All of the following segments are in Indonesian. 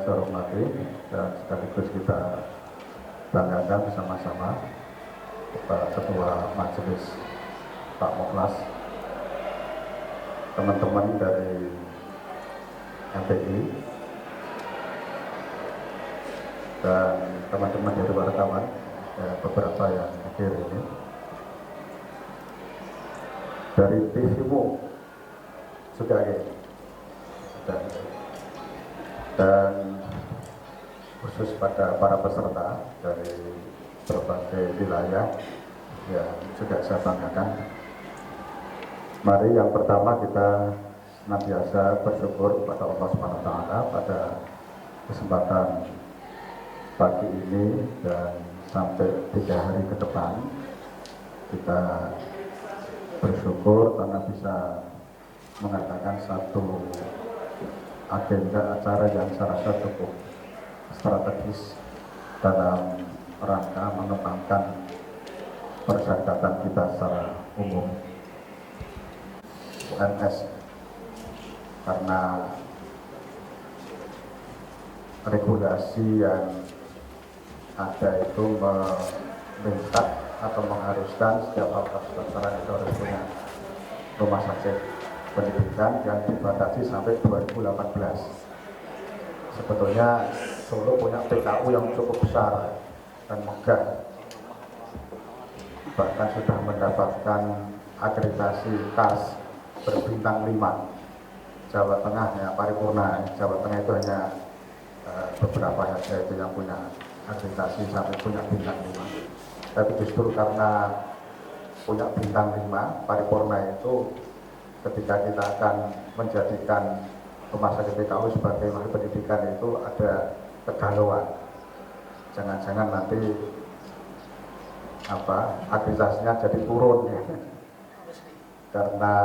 saya hormati dan sekaligus kita banggakan bersama-sama Pak Ketua Majelis Pak Mukhlas, teman-teman dari MPI, dan teman-teman dari wartawan, beberapa yang hadir ini, dari TVMU sudah hadir, dan khusus pada para peserta dari berbagai wilayah yang juga saya banggakan. Mari yang pertama kita senantiasa bersyukur kepada Allah Subhanahu wa Ta'ala pada kesempatan pagi ini dan sampai 3 hari ke depan. Kita bersyukur karena bisa mengadakan satu agenda acara yang saya rasa cukup strategis dalam rangka mengembangkan persyaratan kita secara umum UMS, karena regulasi yang ada itu meminta atau mengharuskan setiap fakultas kedokteran itu harus punya rumah sakit pendidikan yang dibatasi sampai 2018. Sebetulnya Solo punya PKU yang cukup besar dan megah, bahkan sudah mendapatkan akreditasi KAS berbintang 5. Jawa Tengah ya paripurna, Jawa Tengah itu hanya beberapa saja itu yang punya akreditasi sampai punya bintang 5. Tapi justru karena punya bintang 5 paripurna itu, ketika kita akan menjadikan rumah sakit PKU sebagai rumah pendidikan itu ada kegalauan. Jangan-jangan nanti akreditasinya jadi turun ya. Karena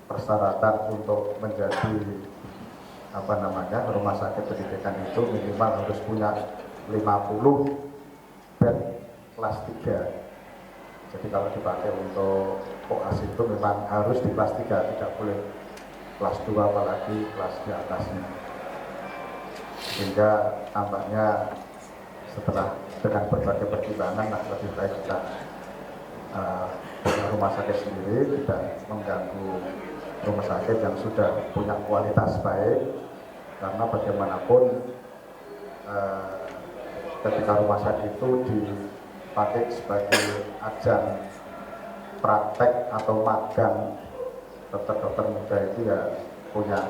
persyaratan untuk menjadi rumah sakit pendidikan itu minimal harus punya 50 bed kelas 3. Jadi kalau dipakai untuk koas itu memang harus di kelas 3, tidak boleh kelas 2 apalagi kelas di atasnya. Sehingga tampaknya setelah dengan berbagai pertimbangan lebih baik kita punya rumah sakit sendiri, tidak mengganggu rumah sakit yang sudah punya kualitas baik. Karena bagaimanapun ketika rumah sakit itu dipakai sebagai ajang praktek atau magang dokter-dokter muda itu ya punya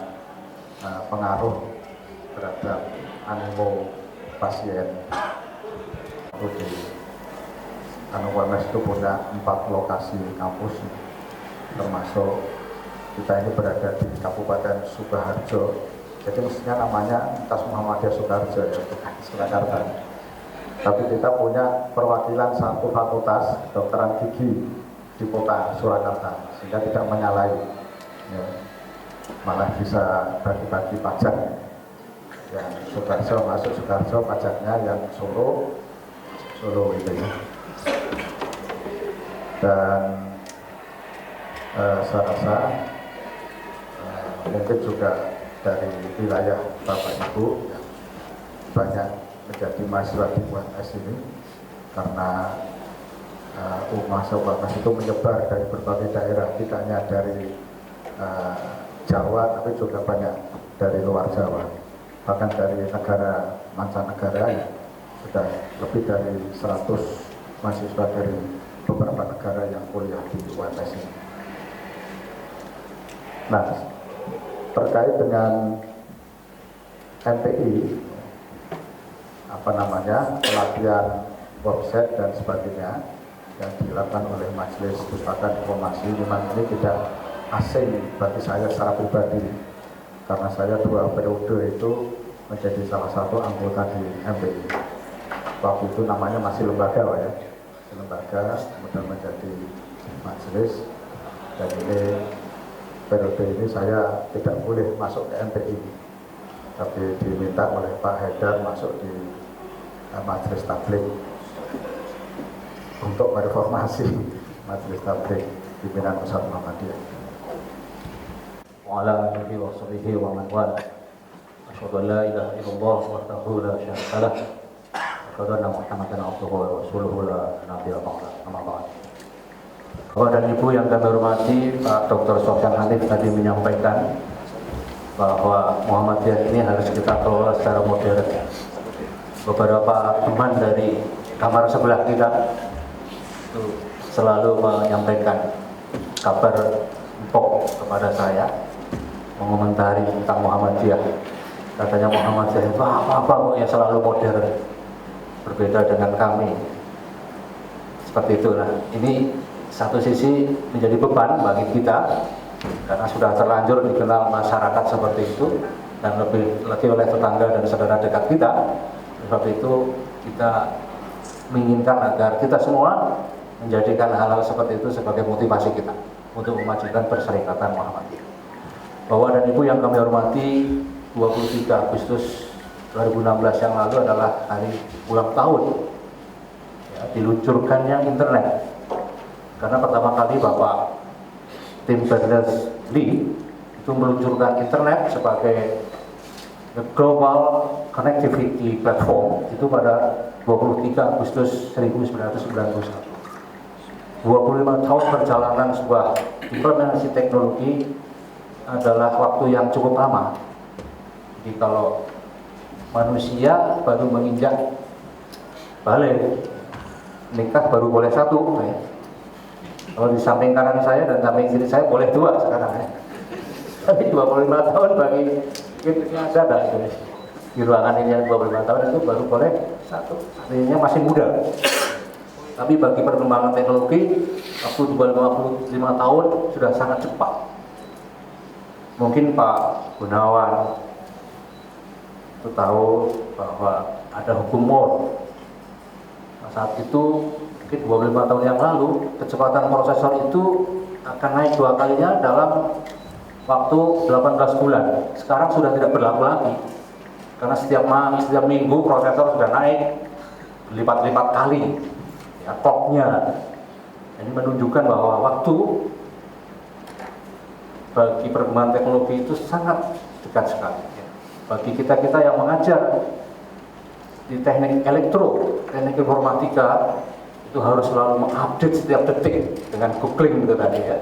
pengaruh terhadap animo pasien. Di UMS itu punya 4 lokasi kampus, termasuk kita ini berada di Kabupaten Sukoharjo. Jadi mestinya namanya Universitas Muhammadiyah Sukoharjo ya, bukan Surakarta. Tapi kita punya perwakilan satu fakultas kedokteran gigi di kota Surakarta, sehingga tidak menyalahi ya. Malah bisa bagi-bagi pajak. Yang Sukoharjo masuk Sukoharjo, pajaknya yang Solo itu ya. Dan saya rasa mungkin juga dari wilayah Bapak Ibu yang banyak menjadi mahasiswa di UMS ini, karena mahasiswa UMS itu menyebar dari berbagai daerah, tidak hanya dari Jawa tapi juga banyak dari luar Jawa, bahkan dari negara mancanegara ya. Sudah lebih dari 100 mahasiswa dari beberapa negara yang kuliah di UMS ini. Nah, terkait dengan MPI, pelatihan website dan sebagainya yang dilakukan oleh Majelis Pustaka Informasi, memang ini tidak asing bagi saya secara pribadi, karena saya 2 periode itu menjadi salah satu anggota di MPI. Waktu itu namanya masih lembaga Pak ya, lembaga, kemudian menjadi majelis, dan ini periode ini saya tidak boleh masuk ke MPI, tapi diminta oleh Pak Haidar masuk di Majelis Tabligh untuk mereformasi Majelis Tabligh pimpinan Pusat Muhammadiyah. Wa ala alihi wa sahbihi wa man wala. أشهد أن لا إله إلا الله وحده لا شريك له وأشهد أن محمدا عبده ورسوله لا نبي بعده أما بعد. Bapak dan Ibu yang kami hormati, Pak Dr. Sofyan Hanif tadi menyampaikan bahwa Muhammadiyah ini harus kita kelola secara modern. Beberapa teman dari kamar sebelah kita itu selalu menyampaikan kabar empuk kepada saya, mengomentari tentang Muhammadiyah. Katanya Muhammadiyah itu apa-apa kok ya selalu modern, berbeda dengan kami. Seperti itu. Nah, ini satu sisi menjadi beban bagi kita karena sudah terlanjur dikenal masyarakat seperti itu dan lebih lagi oleh tetangga dan saudara dekat kita. Sebab itu kita menginginkan agar kita semua menjadikan hal-hal seperti itu sebagai motivasi kita untuk memajukan Perserikatan Muhammadiyah. Bapak dan Ibu yang kami hormati, 23 Agustus 2016 yang lalu adalah hari ulang tahun ya, diluncurkannya internet. Karena pertama kali Bapak Tim Berners-Lee itu meluncurkan internet sebagai the Global Connectivity Platform itu pada 23 Agustus 1991. 25 tahun perjalanan sebuah implementasi teknologi adalah waktu yang cukup lama. Jadi kalau manusia baru menginjak balik, nikah baru boleh satu ya. Kalau di samping kanan saya dan samping kiri saya boleh dua sekarang ya. Tapi 25 tahun bagi kita ada itu. Di ruangan ini yang 25 tahun itu baru boleh satu. Artinya masih muda. Tapi bagi perkembangan teknologi waktu 55 tahun sudah sangat cepat. Mungkin Pak Gunawan itu tahu bahwa ada hukum Moore. Nah, saat itu mungkin 25 tahun yang lalu kecepatan prosesor itu akan naik 2 kalinya dalam waktu 18 bulan. Sekarang sudah tidak berlaku lagi karena setiap minggu prosesor sudah naik berlipat-lipat kali ya, clocknya. Ini menunjukkan bahwa waktu bagi perkembangan teknologi itu sangat dekat sekali ya. Bagi kita-kita yang mengajar di teknik elektro, teknik informatika itu harus selalu mengupdate setiap detik dengan googling gitu tadi ya.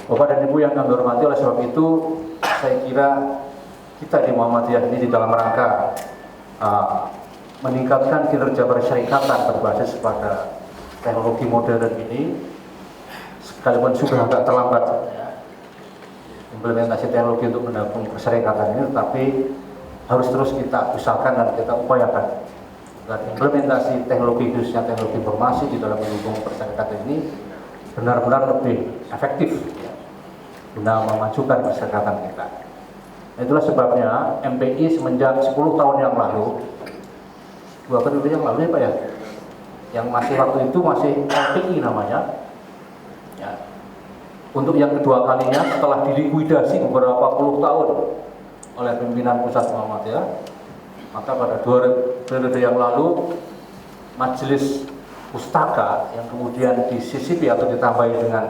Bapak dan Ibu yang kami hormati, oleh sebab itu saya kira kita di Muhammadiyah ini di dalam rangka meningkatkan kinerja perserikatan berbasis pada teknologi modern ini, sekalipun sudah agak terlambat ya, implementasi teknologi untuk mendukung perserikatan ini, tetapi harus terus kita usahakan dan kita upayakan agar implementasi teknologi khususnya teknologi informasi di dalam mendukung perserikatan ini benar-benar lebih efektif ya, guna memajukan perserikatan kita. Itulah sebabnya MPI semenjak 10 tahun yang lalu, 2 periode yang lalu ya Pak ya, yang masih waktu itu masih MPI namanya ya, untuk yang kedua kalinya setelah dilikuidasi beberapa puluh tahun oleh pimpinan pusat Muhammadiyah, maka pada 2 periode yang lalu Majelis Pustaka yang kemudian disisipi atau ditambahi dengan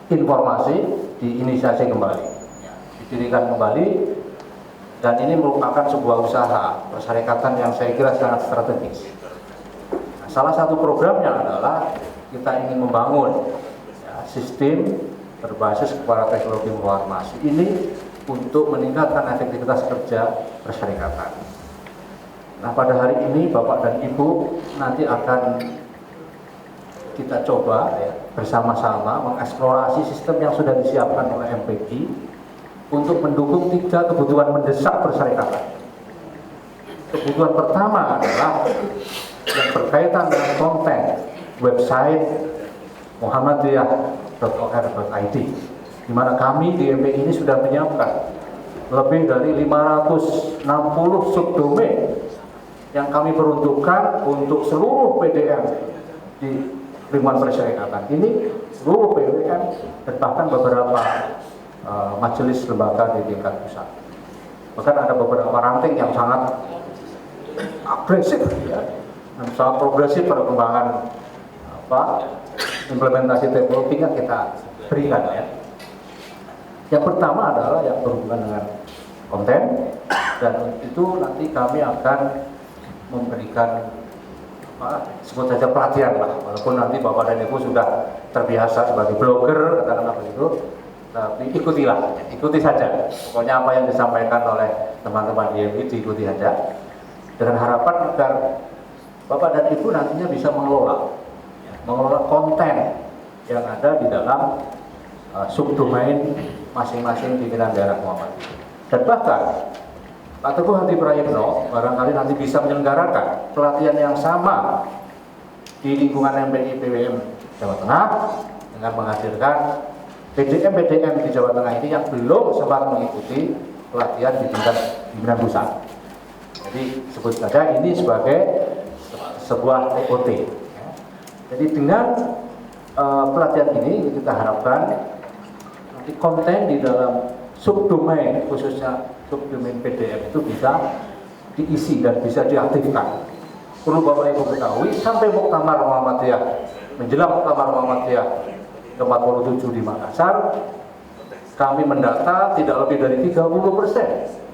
informasi diinisiasi kembali ya, didirikan kembali, dan ini merupakan sebuah usaha perserikatan yang saya kira sangat strategis. Nah, salah satu programnya adalah kita ingin membangun ya, sistem berbasis kepada teknologi informasi ini untuk meningkatkan efektivitas kerja perserikatan. Nah, pada hari ini Bapak dan Ibu nanti akan kita coba ya, bersama-sama mengeksplorasi sistem yang sudah disiapkan oleh MPI untuk mendukung 3 kebutuhan mendesak perserikatan. Kebutuhan pertama adalah yang berkaitan dengan konten website muhammadiyah.or.id, di mana kami di MPI ini sudah menyiapkan lebih dari 560 subdomain yang kami peruntukkan untuk seluruh PDM di lingkungan perserikatan. Ini seluruh PDM dan bahkan beberapa majelis lembaga di tingkat pusat. Bahkan ada beberapa ranting yang sangat agresif ya, dan sangat progresif perkembangan implementasi teknologi yang kita berikan ya. Yang pertama adalah yang berhubungan dengan konten, Dan itu nanti kami akan memberikan sebut saja pelatihan lah, walaupun nanti Bapak dan Ibu sudah terbiasa sebagai blogger katakanlah begitu, tapi ikuti saja. Pokoknya apa yang disampaikan oleh teman-teman DMI diikuti saja, dengan harapan agar Bapak dan Ibu nantinya bisa mengelola konten yang ada di dalam subdomain masing-masing pimpinan daerah Muhammadiyah. Dan bahkan Pak Teguh Hadi Prayitno barangkali nanti bisa menyelenggarakan pelatihan yang sama di lingkungan MPI PWM Jawa Tengah dengan menghadirkan PDM di Jawa Tengah ini yang belum sempat mengikuti pelatihan di tingkat pimpinan pusat. Jadi sebut saja ini sebagai sebuah TOT. Jadi dengan pelatihan ini kita harapkan nanti konten di dalam subdomain, khususnya subdomain PDM itu bisa diisi dan bisa diaktifkan. Perlu Bapak Ibu ketahui, sampai Muktamar Muhammadiyah, menjelang Muktamar Muhammadiyah ke-47 di Makassar, kami mendata tidak lebih dari 30%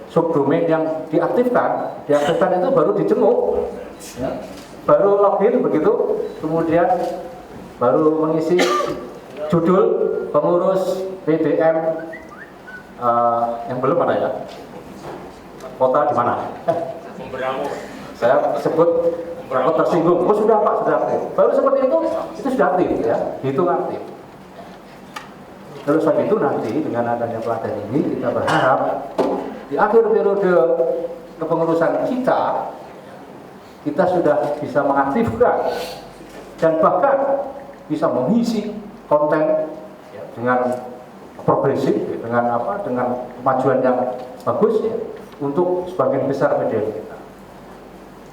subdomain yang diaktifkan itu baru dijenguk, ya, baru login begitu, kemudian baru mengisi judul, pengurus, PDM, yang belum ada ya, kota di mana? Saya sebut berangkat tersinggung. Oh sudah Pak, sudah aktif. Baru seperti itu sudah aktif ya, dihitung aktif. Terus sebab itu nanti dengan adanya pelatihan ini kita berharap di akhir periode kepengurusan kita sudah bisa mengaktifkan dan bahkan bisa mengisi konten ya, dengan progresif, dengan kemajuan yang bagus ya, untuk sebagian besar PDM kita.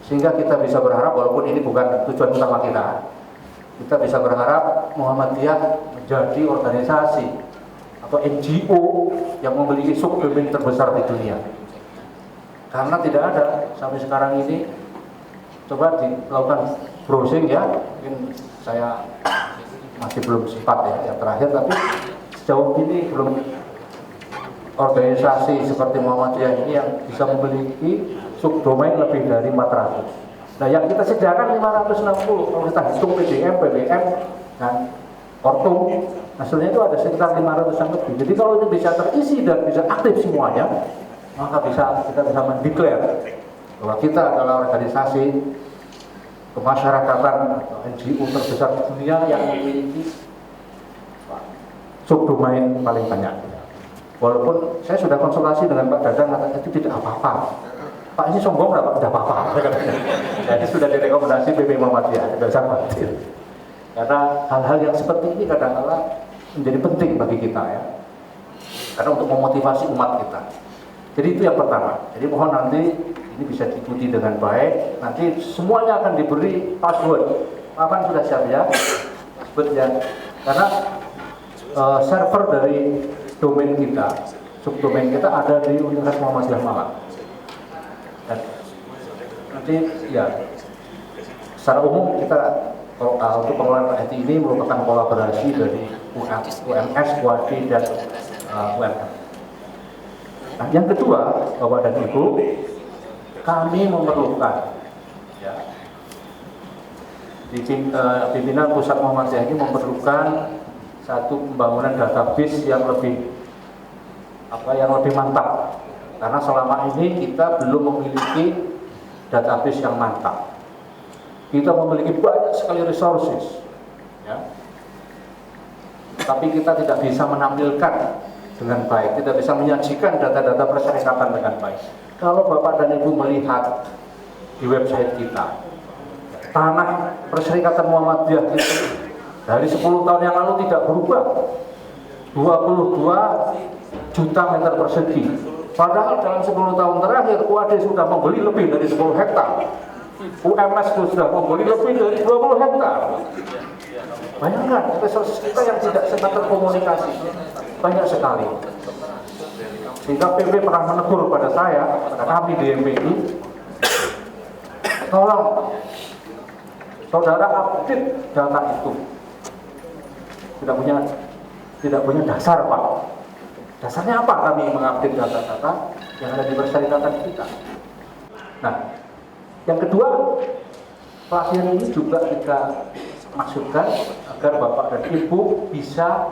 Sehingga kita bisa berharap, walaupun ini bukan tujuan utama kita bisa berharap Muhammadiyah menjadi organisasi atau NGO yang memiliki subdomain terbesar di dunia. Karena tidak ada sampai sekarang ini. Coba dilakukan browsing ya, mungkin saya masih belum sempat ya yang terakhir, tapi sejauh ini belum organisasi seperti Muhammadiyah ini yang bisa memiliki subdomain lebih dari 400. Nah yang kita sediakan 560, kalau kita hitung PDM, PBM, dan Ortum, hasilnya itu ada sekitar 500 lebih. Jadi kalau ini bisa terisi dan bisa aktif semuanya, maka kita bisa mendeklar bahwa kita adalah organisasi kemasyarakatan atau NGO terbesar di dunia yang memiliki subdomain paling banyak. Walaupun saya sudah konsultasi dengan Pak Dadang, katanya itu tidak apa-apa. Pak ini sombong nggak Pak? Tidak apa-apa. Jadi sudah direkomendasi PP Muhammadiyah, tidak usah khawatir. Karena hal-hal yang seperti ini kadang-kadang menjadi penting bagi kita ya. Karena untuk memotivasi umat kita. Jadi itu yang pertama. Jadi mohon nanti ini bisa diikuti dengan baik. Nanti semuanya akan diberi password. Papan sudah siap ya? Passwordnya. Karena server dari domain kita, subdomain kita ada di Universitas Muhammadiyah Malang. Dan nanti ya secara umum kita untuk pengelolaan IT ini merupakan kolaborasi dari UMS, UAD dan UMM. Nah, yang kedua, Bapak dan Ibu, kami memerlukan ya, pimpinan pusat Muhammadiyah ini memerlukan satu pembangunan database yang lebih mantap, karena selama ini kita belum memiliki database yang mantap. Kita memiliki banyak sekali resources ya, tapi kita tidak bisa menampilkan dengan baik, tidak bisa menyajikan data-data persyarikatan dengan baik. Kalau Bapak dan Ibu melihat di website kita, tanah persyarikatan Muhammadiyah itu dari 10 tahun yang lalu tidak berubah, 22 juta meter persegi. Padahal dalam 10 tahun terakhir UAD sudah membeli lebih dari 10 hektar, UMS sudah membeli lebih dari 20 hektar. Bayangkan resources kita yang tidak sempat terkomunikasi banyak sekali. Sehingga PP pernah menegur pada saya, pada kami di MPI, tolong saudara update data itu. Tidak punya dasar Pak. Dasarnya apa kami mengupdate data-data yang ada di persyarikatan kita? Nah, yang kedua, pelatihan ini juga kita maksudkan agar Bapak dan Ibu bisa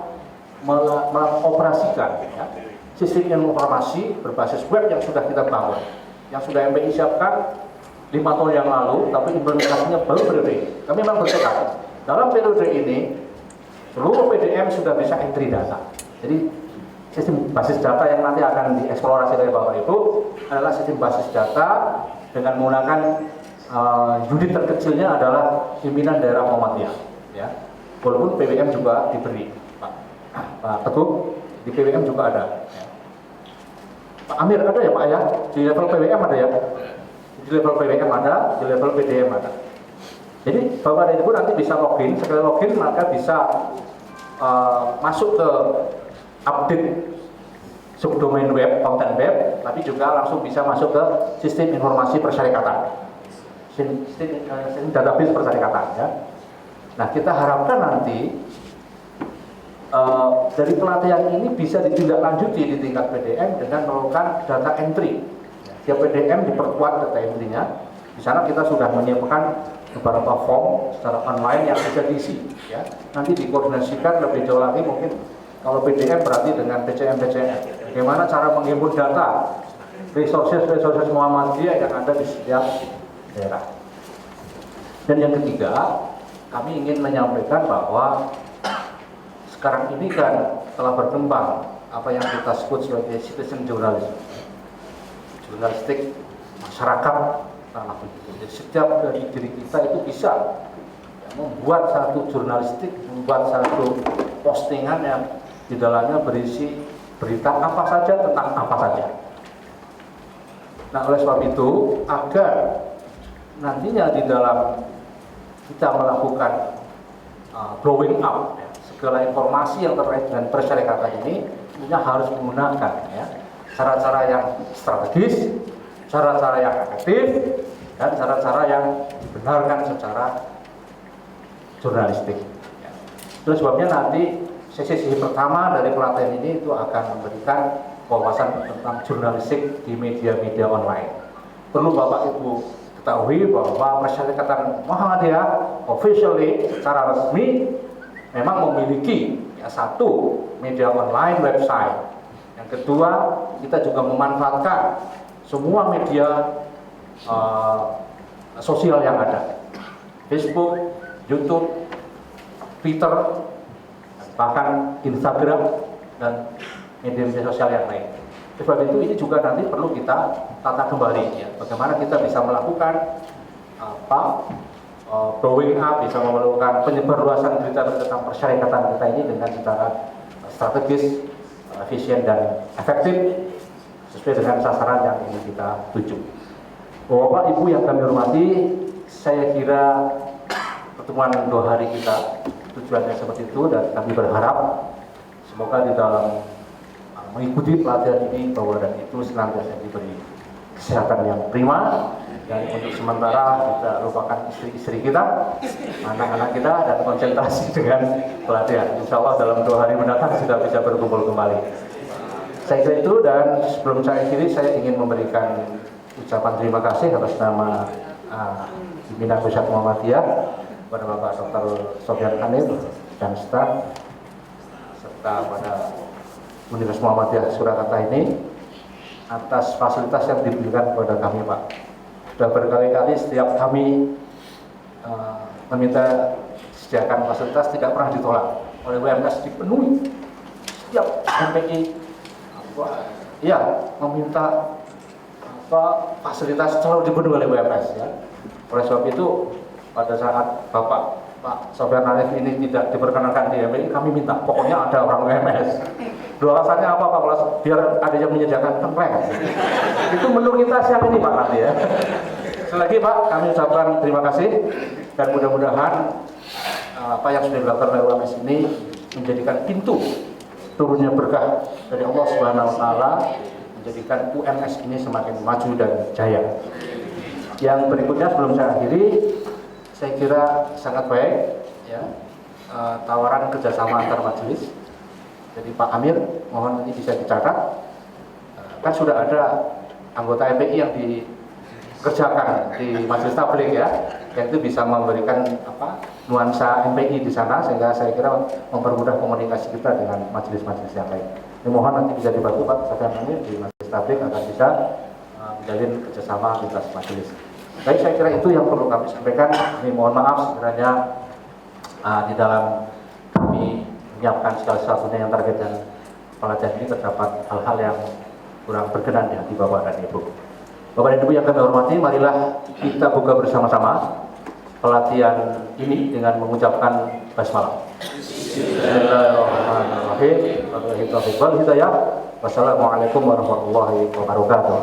mengoperasikan ya, sistem informasi berbasis web yang sudah kita bangun, yang sudah MPI siapkan 5 tahun yang lalu, tapi implementasinya baru periode ini. Kami memang bertekad dalam periode ini seluruh PDM sudah bisa entry data. Jadi sistem basis data yang nanti akan dieksplorasi oleh Bapak Ibu adalah sistem basis data dengan menggunakan unit terkecilnya adalah pimpinan daerah Muhammadiyah. Ya, walaupun PWM juga diberi, Pak Teguh, di PWM juga ada. Ya. Pak Amir ada ya Pak ya? Di level PWM ada ya? Di level PWM ada, di level PDM ada. Jadi Bapak dan Ibu nanti bisa login, sekali login maka bisa masuk ke update subdomain web, konten web, tapi juga langsung bisa masuk ke sistem informasi persyarikatan, sistem database persyarikatan ya. Nah, kita harapkan nanti dari pelatihan ini bisa ditindaklanjuti di tingkat PDM dengan melakukan data entry. Tiap PDM diperkuat data entry-nya. Di sana kita sudah menyiapkan beberapa form secara online yang bisa diisi. Ya. Nanti dikoordinasikan lebih jauh lagi mungkin kalau PDM berarti dengan PCM. Bagaimana cara menghimpun data resources Muhammadiyah yang ada di setiap daerah. Dan yang ketiga, kami ingin menyampaikan bahwa sekarang ini kan telah berkembang apa yang kita sebut sebagai citizen journalism, jurnalistik masyarakat tanah begitu. Jadi setiap dari diri kita itu bisa ya, membuat satu jurnalistik, membuat satu postingan yang di dalamnya berisi berita apa saja tentang apa saja. Nah, oleh sebab itu agar nantinya di dalam kita melakukan blowing up ya, segala informasi yang terkait dengan persyarikatan ini tentunya harus menggunakan ya, cara-cara yang strategis, cara-cara yang efektif, dan cara-cara yang dibenarkan secara jurnalistik. Ya. Itu sebabnya nanti sesi pertama dari pelatihan ini itu akan memberikan wawasan tentang jurnalistik di media-media online. Perlu Bapak Ibu ketahui bahwa Persyarikatan Muhammadiyah officially secara resmi memang memiliki ya, satu media online website. Yang kedua, kita juga memanfaatkan semua media sosial yang ada, Facebook, YouTube, Twitter, bahkan Instagram dan media-media sosial yang lain. Sebab itu ini juga nanti perlu kita tata kembali ya, bagaimana kita bisa melakukan blowing up, bisa melakukan penyebarluasan berita tentang persyarikatan kita ini dengan secara strategis, efisien dan efektif sesuai dengan sasaran yang ingin kita tuju. Bapak Ibu yang kami hormati, saya kira pertemuan 2 hari kita tujuannya seperti itu dan kami berharap semoga di dalam mengikuti pelatihan ini bahwa dan itu senantiasa diberi kesehatan yang prima, dan untuk sementara kita lupakan istri-istri kita, anak-anak kita, dan konsentrasi dengan pelatihan. Insya Allah dalam 2 hari mendatang sudah bisa berkumpul kembali. Saya kira itu, dan sebelum saya akhiri saya ingin memberikan ucapan terima kasih atas nama pimpinan Pusat Muhammadiyah kepada Bapak Dr. Sofyan Hanif dan staf, serta pada Universitas Muhammadiyah Surakarta ini atas fasilitas yang diberikan kepada kami, Pak. Sudah berkali-kali setiap kami meminta disediakan fasilitas tidak pernah ditolak oleh WMS, dipenuhi. Setiap MPI meminta fasilitas selalu dipenuhi oleh WMS ya. Oleh sebab itu pada saat Pak Sofyan Hanif ini tidak diperkenankan di MPI, kami minta pokoknya ada orang WMS. Alasannya apa Pak? Biar ada yang menyediakan template. Itu menu kita siang ini Pak nanti ya. Sekali lagi Pak, kami ucapkan terima kasih dan mudah-mudahan apa yang sudah dilakukan oleh WMS ini menjadikan pintu turunnya berkah dari Allah Subhanahu Wa Taala, menjadikan UMS ini semakin maju dan jaya. Yang berikutnya sebelum saya akhiri, saya kira sangat baik ya, tawaran kerjasama antar majelis. Jadi Pak Amir, mohon ini bisa dicatat. Kan sudah ada anggota MPI yang dikerjakan di Majelis Tabligh ya, yang itu bisa memberikan nuansa MPI di sana, sehingga saya kira mempermudah komunikasi kita dengan majelis-majelis yang lain. Ini mohon nanti bisa dibantu Pak Sofyan Amir di Majelis Tabligh agar bisa menjalin kerjasama lintas majelis. Baik, saya kira itu yang perlu kami sampaikan. Ini mohon maaf sekiranya di dalam kami menyiapkan segala sesuatunya yang target dan pelajaran ini terdapat hal-hal yang kurang berkenan di hati Bapak dan Ibu. Bapak dan Ibu yang kami hormati, marilah kita buka bersama-sama pelatihan ini dengan mengucapkan basmalah. Bismillahirrahmanirrahim. Wassalamualaikum warahmatullahi wabarakatuh.